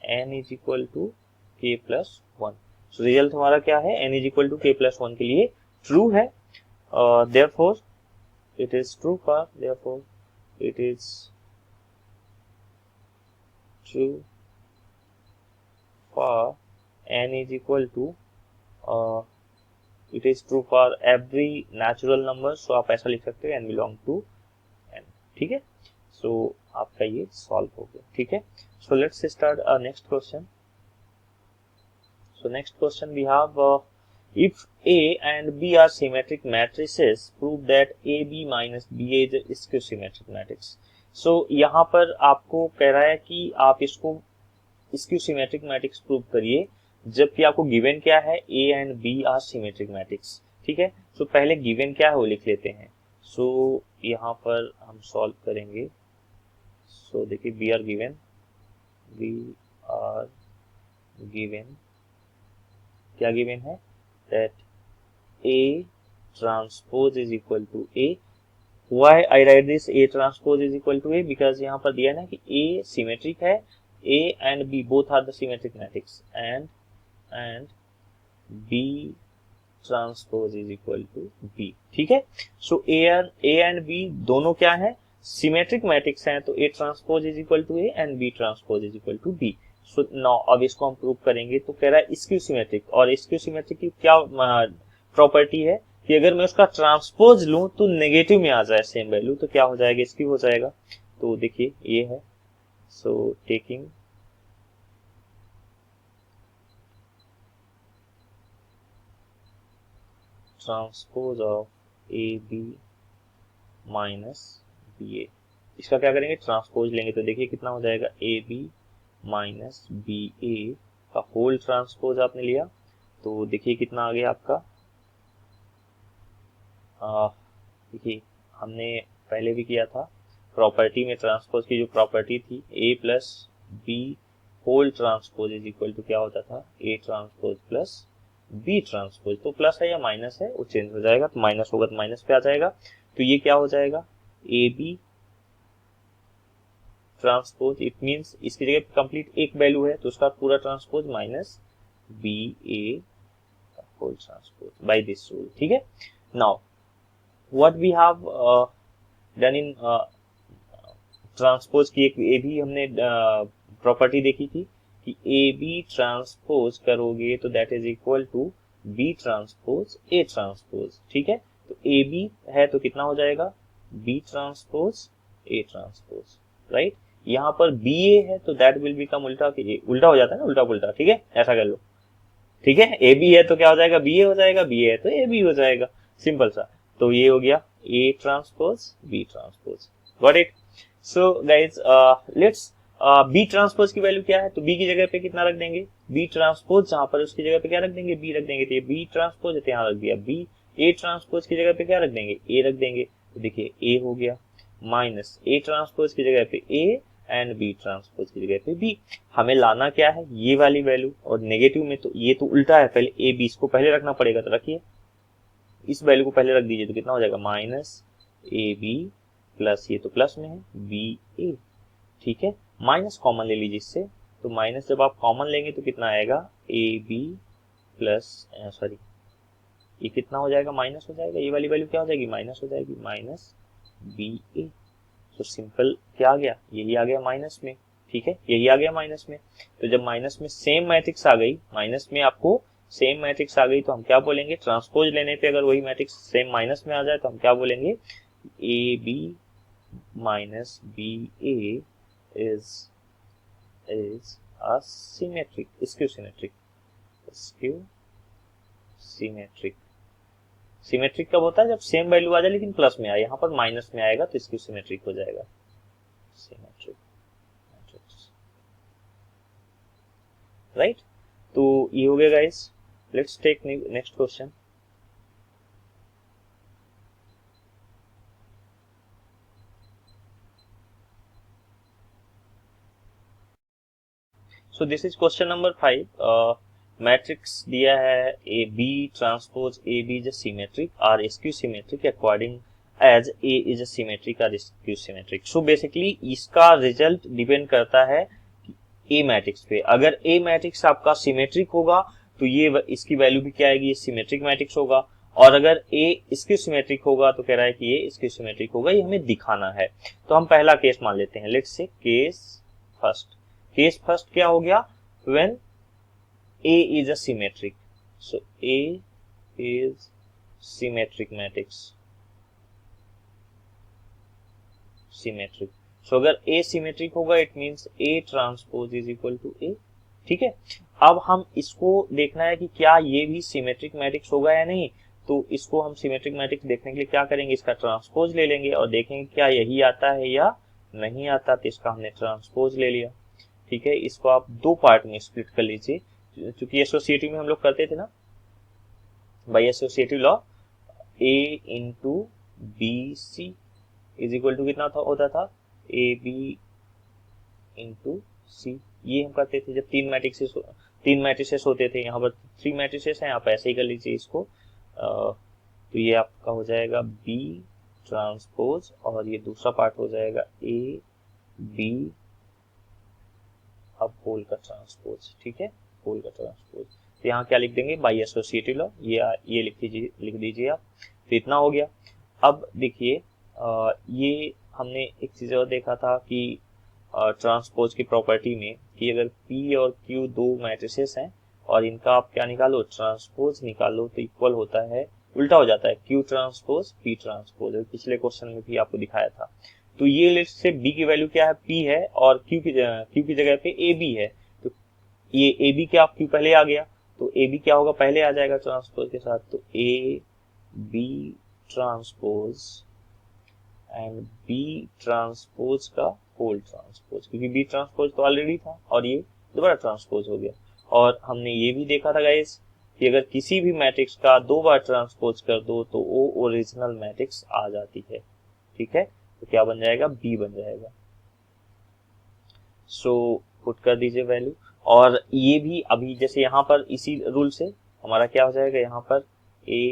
n is equal to k + 1। So result हमारा क्या है, n is equal to k + 1 के लिए ट्रू है। therefore it is true for n is equal to it is true for every natural number, so आप ऐसा लिख सकते हो n belong to n, ठीक है। सो आपका ये सॉल्व हो गया, ठीक है। So let's start next question. So next question we have, if A and B are symmetric matrices, prove that AB minus BA is skew symmetric matrix. So यहाँ पर आपको कह रहा है कि आप इसको skew symmetric matrix प्रूव करिए, जबकि आपको गिवन क्या है, A and B are symmetric matrix, ठीक है। सो पहले गिवन क्या है वो लिख लेते हैं। सो यहाँ पर हम सॉल्व करेंगे। सो देखिए we are given क्या गिवन है, that A transpose is equal to A। Why I write this A transpose is equal to A, because यहाँ पर दिया ना कि A सिमेट्रिक है, A and B both are the symmetric matrix, and B transpose is equal to B, ठीक है। सो A and B दोनों क्या है, सिमेट्रिक मैट्रिक्स हैं, तो A transpose is equal to A and B transpose is equal to B। So now अब इसको हम प्रूव करेंगे। तो कह रहा है स्क्यू सिमेट्रिक, और स्क्यू सिमेट्रिक की क्या प्रॉपर्टी है कि अगर मैं उसका ट्रांसपोज लूं तो नेगेटिव में आ जाए सेम वैल्यू, तो क्या हो जाएगा, स्क्यू हो जाएगा। तो देखिए ये है, so taking transpose of AB minus BA, इसका क्या करेंगे, ट्रांसपोज लेंगे, तो देखिए कितना हो जाएगा, AB माइनस BA का होल ट्रांसपोज आपने लिया, तो देखिए कितना आ गया आपका। देखिए हमने पहले भी किया था प्रॉपर्टी में, ट्रांसपोज की जो प्रॉपर्टी थी, A plus B whole transpose is equal to क्या होता था, A transpose plus B transpose. तो प्लस है या माइनस है वो चेंज हो जाएगा, तो माइनस होगा तो माइनस पे आ जाएगा, तो ये क्या हो जाएगा, AB ट्रांसपोज, इट मींस इसकी जगह कंप्लीट एक वैल्यू है तो उसका पूरा transpose minus BA whole transpose by this rule, ठीक है। Now what we have done in transpose की एक ये भी हमने प्रॉपर्टी देखी थी कि ए बी ट्रांसपोज करोगे तो that is equal to B transpose A transpose, ठीक है। तो ए बी है तो कितना हो जाएगा, B transpose A transpose, right. यहाँ पर बी ए है तो दैट विल बिकम उल्टा, उल्टा हो जाता है ना, उल्टा पुल्टा, ठीक है, ऐसा कर लो, ठीक है। ए बी है तो क्या हो जाएगा, बी ए हो जाएगा, बी ए है तो ए बी हो जाएगा, सिंपल सा। तो ये हो गया A transpose B transpose, got it. So guys let's B transpose की वैल्यू क्या है, तो बी की जगह पे कितना रख देंगे, बी ट्रांसपोज, जहां पर उसकी जगह पे क्या रख देंगे, बी रख देंगे, तो ये बी ट्रांसपोज है तो यहाँ रख दिया बी। ए ट्रांसपोज की जगह पे क्या रख देंगे, ए रख देंगे, तो देखिए ए हो गया, माइनस ए ट्रांसपोज की जगह पे ए एंड बी ट्रांसपोज की जगह पे बी। हमें लाना क्या है, ये वाली वैल्यू, और नेगेटिव में तो ये तो उल्टा है, पहले ए बी इसको पहले रखना पड़ेगा, तो रखिए इस वैल्यू को पहले रख दीजिए, तो कितना हो जाएगा, माइनस ए बी प्लस, ये तो प्लस में है बी ए, ठीक है। माइनस कॉमन ले लीजिए इससे, तो माइनस जब आप कॉमन लेंगे तो कितना आएगा, ए बी प्लस, सॉरी ये कितना हो जाएगा, माइनस हो जाएगा, ये वाली वैल्यू क्या हो जाएगी, माइनस हो जाएगी, माइनस बी ए। तो सिंपल क्या आ गया, यही आ गया माइनस में, ठीक है, यही आ गया माइनस में। तो जब माइनस में सेम मैट्रिक्स आ गई, माइनस में आपको सेम मैट्रिक्स आ गई, तो हम क्या बोलेंगे, ट्रांसपोज लेने पे अगर वही मैट्रिक्स सेम माइनस में आ जाए तो हम क्या बोलेंगे, A B minus B A is a symmetric, skew symmetric, skew symmetric। Symmetric कब होता है, जब सेम वैल्यू आ जाए लेकिन प्लस में आए, यहाँ पर माइनस में आएगा तो स्क्यू सिमेट्रिक हो जाएगा, सिमेट्रिक मैट्रिक्स, राइट। तो ये हो गया guys, let's take next question. So this is question number 5। Matrix दिया है A B transpose A B is symmetric और skew symmetric according as A is symmetric और स्क्यू सिमेट्रिक। सो बेसिकली इसका result depend करता है ए matrix पे। अगर ए matrix आपका सिमेट्रिक होगा तो ये इसकी वैल्यू भी क्या आएगी, ये सिमेट्रिक मैट्रिक्स होगा, और अगर ए स्क्यू सिमेट्रिक होगा तो कह रहा है कि ये स्क्यू सिमेट्रिक होगा, ये हमें दिखाना है। तो हम पहला केस मान लेते हैं, let's say case first. Case first क्या हो गया, when A is a symmetric, so A is symmetric matrix, symmetric। so अगर A symmetric होगा it means A transpose is equal to A, ठीक है। अब हम इसको देखना है कि क्या ये भी सिमेट्रिक मैट्रिक्स होगा या नहीं। तो इसको हम सिमेट्रिक मैट्रिक्स देखने के लिए क्या करेंगे, इसका ट्रांसपोज ले लेंगे और देखेंगे क्या यही आता है या नहीं आता। तो इसका हमने ट्रांसपोज ले लिया, ठीक है। इसको आप दो पार्ट में स्प्लिट कर लीजिए, क्योंकि एसोसिएटिव में हम लोग करते थे ना, by associative law A into B C is equal to कितना होता था, ए बी इंटू सी। ये हम करते थे जब तीन मैट्रिसेस होते थे। यहाँ पर 3 मैट्रिसेस हैं, आप ऐसे ही कर लीजिए इसको। तो ये आपका हो जाएगा बी ट्रांसपोज और ये दूसरा पार्ट हो जाएगा ए बी अब होल का ट्रांसपोज, ठीक है, होल का ट्रांसपोज। तो यहाँ क्या लिख देंगे, बाय एसोसिएटिव लॉ, ये लिख दीजिए आप। तो इतना हो गया। अब देखिए ये हमने एक चीज और देखा था कि ट्रांसपोज की प्रॉपर्टी में कि अगर P और Q दो मैट्रिसेस हैं और इनका आप क्या निकालो, ट्रांसपोज निकालो, तो इक्वल होता है, उल्टा हो जाता है, Q ट्रांसपोज P ट्रांसपोज। पिछले क्वेश्चन में भी आपको दिखाया था। तो ये लिस्ट से B की वैल्यू क्या है, P है, और Q की जगह पे AB है। तो ये AB क्या Q पहले आ गया, तो AB क्या होगा, पहले आ जाएगा ट्रांसपोज के साथ। तो AB transpose and B transpose का होल ट्रांसपोज, क्योंकि B ट्रांसपोज तो ऑलरेडी था और ये दोबारा ट्रांसपोज हो गया। और हमने ये भी देखा था गाइस कि अगर किसी भी मैट्रिक्स का 2 बार ट्रांसपोज कर दो तो वो ओरिजिनल मैट्रिक्स आ जाती है, ठीक है। तो क्या बन जाएगा, B बन जाएगा। सो पुट कर दीजिए वैल्यू। और ये भी अभी जैसे यहाँ पर इसी रूल से हमारा क्या हो जाएगा, यहाँ पर A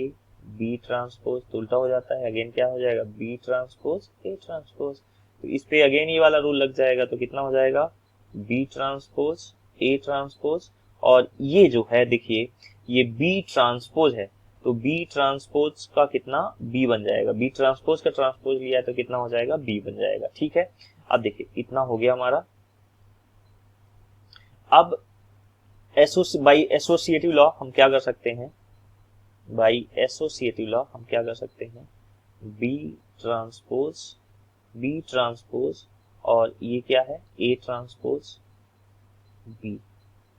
B ट्रांसपोज तो उल्टा हो जाता है, अगेन क्या हो जाएगा, B ट्रांसपोज A ट्रांसपोज। तो इस पे अगेन ये वाला रूल लग जाएगा, तो कितना हो जाएगा, B ट्रांसपोज A ट्रांसपोज। और ये जो है देखिए ये B ट्रांसपोज है, तो B ट्रांसपोज का कितना, B बन जाएगा। B ट्रांसपोज का ट्रांसपोज लिया है तो कितना हो जाएगा, B बन जाएगा, ठीक है। अब देखिए इतना हो गया हमारा। अब बाई एसोसिएटिव लॉ हम क्या कर सकते हैं, बाई एसोसिएटिव लॉ हम क्या कर सकते हैं, बी ट्रांसपोज और ये क्या है, ए ट्रांसपोज बी,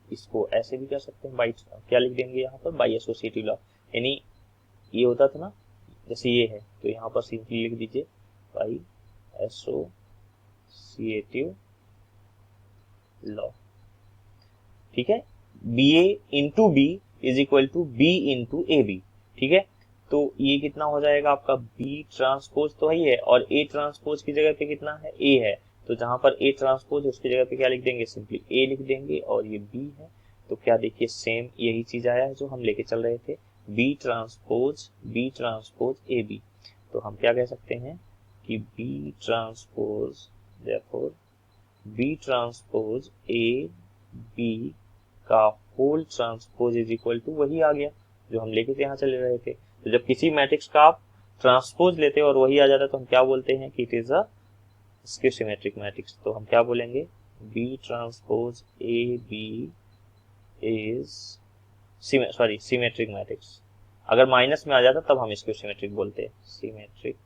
इसको ऐसे भी कर सकते हैं, बाई क्या लिख देंगे यहाँ पर, बाई एसोसिएटिव लॉ, यानी ये होता था ना, जैसे ये है तो यहाँ पर सिंपली लिख दीजिए बाई एसोसिएटिव लॉ, ठीक है। B A into B is equal to B into A B, ठीक है। तो ये कितना हो जाएगा आपका, बी ट्रांसपोज तो ही है और ए ट्रांसपोज की जगह पे कितना है, ए है, तो जहां पर ए ट्रांसपोज उसकी जगह पे क्या लिख देंगे, सिंपली ए लिख देंगे, और ये बी है तो क्या देखिए सेम यही चीज आया है जो हम लेके चल रहे थे, बी ट्रांसपोज ए बी। तो हम क्या कह सकते हैं कि B transpose, therefore B transpose A B का whole transpose is equal to वही आ गया जो हम लेके यहाँ चले रहे थे। तो जब किसी मैट्रिक्स का आप ट्रांसपोज लेते और वही आ जाता तो हम क्या बोलते हैं कि it is a skew symmetric matrix. तो हम क्या बोलेंगे, B transpose A B is symmetric matrix. अगर माइनस में आ जाता तब हम स्क्यू सिमेट्रिक बोलते हैं, सिमेट्रिक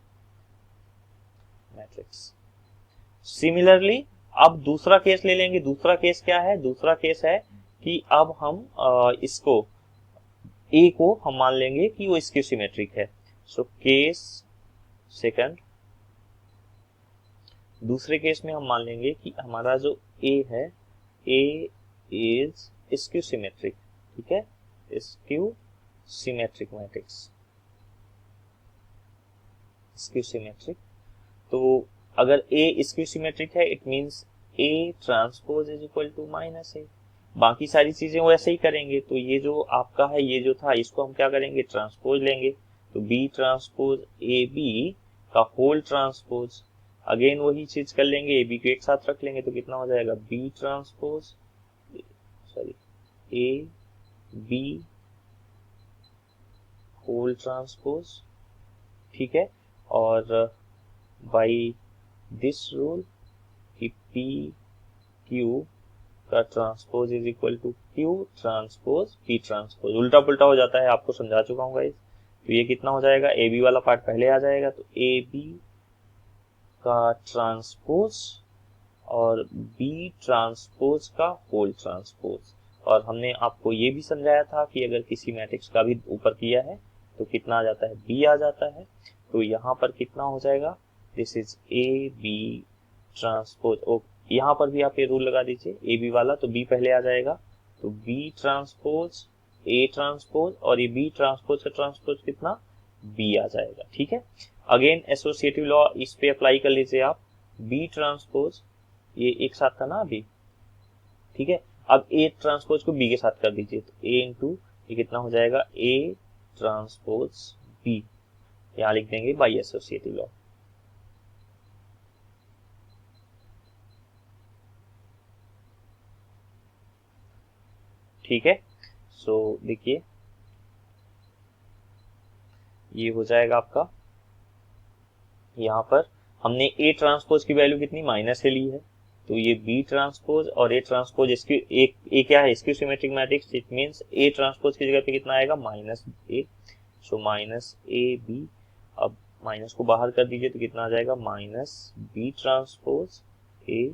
मैट्रिक्स। सिमिलरली अब दूसरा केस ले लेंगे, दूसरा केस क्या है, दूसरा केस है कि अब हम इसको ए को हम मान लेंगे कि वो स्क्यू सिमेट्रिक है। सो केस सेकंड, दूसरे केस में हम मान लेंगे कि हमारा जो ए है, ए इज स्क्यू सिमेट्रिक, ठीक है, skew symmetric matrix, skew symmetric. तो अगर ए स्क्यू सिमेट्रिक है it means A transpose is equal to minus A, बाकी सारी चीजें वो ऐसे ही करेंगे। तो ये जो आपका है, ये जो था इसको हम क्या करेंगे, ट्रांसपोज लेंगे, तो बी ट्रांसपोज ए बी का होल ट्रांसपोज, अगेन वही चीज कर लेंगे, ए बी को एक साथ रख लेंगे तो कितना हो जाएगा, B transpose A B whole transpose, ठीक है। और बाई दिस रूल कि पी क्यू का transpose is equal to Q transpose P transpose, उल्टा पुल्टा हो जाता है, आपको समझा चुका हूँ गाइस। तो ये कितना हो जाएगा, ए बी वाला पार्ट पहले आ जाएगा, तो ए बी का ट्रांसपोज और बी ट्रांसपोज का होल ट्रांसपोज। और हमने आपको ये भी समझाया था कि अगर किसी मैट्रिक्स का भी ऊपर किया है तो कितना आ जाता है, बी आ जाता है। तो यहाँ पर कितना हो जाएगा, this is A B transpose, ओ यहाँ पर भी आप ये रूल लगा दीजिए, ए बी वाला, तो बी पहले आ जाएगा, तो बी ट्रांसपोज ए ट्रांसपोज और ये बी ट्रांसपोज का ट्रांसपोज कितना, बी आ जाएगा, ठीक है। अगेन एसोसिएटिव लॉ इस पे अप्लाई कर लीजिए आप, बी ट्रांसपोज ये एक साथ था ना अभी, ठीक है, अब ए ट्रांसपोज को बी के साथ कर दीजिए, तो ए इंटू ये कितना हो जाएगा, ए ट्रांसपोज बी, यहाँ लिख देंगे बाई एसोसिएटिव लॉ, ठीक है। सो देखिए ये हो जाएगा आपका, यहाँ पर हमने ए ट्रांसपोज की वैल्यू कितनी, माइनस से ली है, तो ये बी ट्रांसपोज और ए ट्रांसपोज, इसकी ए क्या है, skew symmetric matrix, it means A transpose की जगह पे कितना आएगा, minus A, so minus A B, अब माइनस को बाहर कर दीजिए तो कितना आ जाएगा, minus B transpose A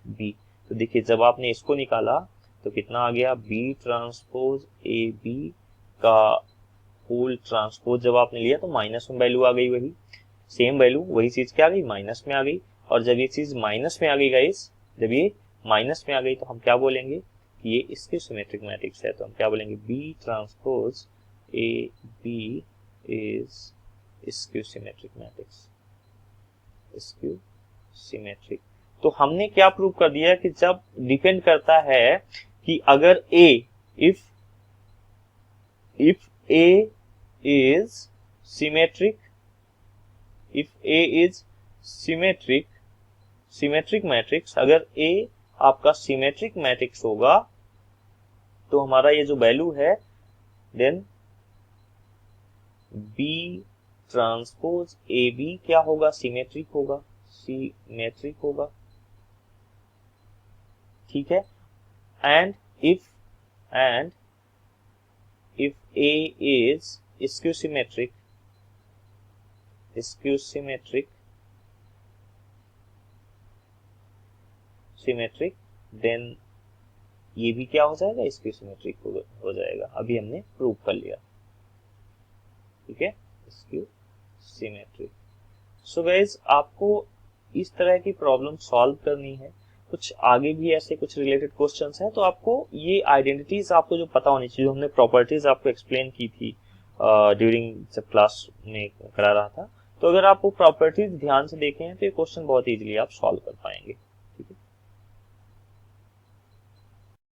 B. तो देखिए जब आपने इसको निकाला तो कितना आ गया, बी ट्रांसपोज ए बी का होल ट्रांसपोज जब आपने लिया तो माइनस में वैल्यू आ गई, वही सेम वैल्यू वही चीज क्या आ गई, माइनस में आ गई। और जब ये चीज माइनस में आ गई गाइस, जब ये माइनस में आ गई तो हम क्या बोलेंगे कि ये स्क्यू सिमेट्रिक मैट्रिक्स है, तो हम क्या बोलेंगे, B transpose A B is skew symmetric matrix, skew symmetric. तो हमने क्या प्रूव कर दिया कि जब डिपेंड करता है कि अगर A if A is symmetric, if A is symmetric matrix, अगर ए आपका सिमेट्रिक मैट्रिक्स होगा तो हमारा ये जो वैल्यू है then B transpose A B क्या होगा, सिमेट्रिक होगा, ठीक है। and if A is skew symmetric, then ये भी क्या हो जाएगा, स्क्यू सिमेट्रिक हो जाएगा। अभी हमने प्रूव कर लिया, ठीक है, स्क्यू सिमेट्रिक। सो गाइस, आपको इस तरह की प्रॉब्लम सॉल्व करनी है। कुछ आगे भी ऐसे कुछ रिलेटेड क्वेश्चंस हैं, तो आपको ये आइडेंटिटीज आपको जो पता होनी चाहिए, जो हमने प्रॉपर्टीज आपको एक्सप्लेन की थी ड्यूरिंग जब क्लास में करा रहा था, तो अगर आप वो प्रॉपर्टीज ध्यान से देखें तो ये क्वेश्चन बहुत इजीली आप सॉल्व कर पाएंगे।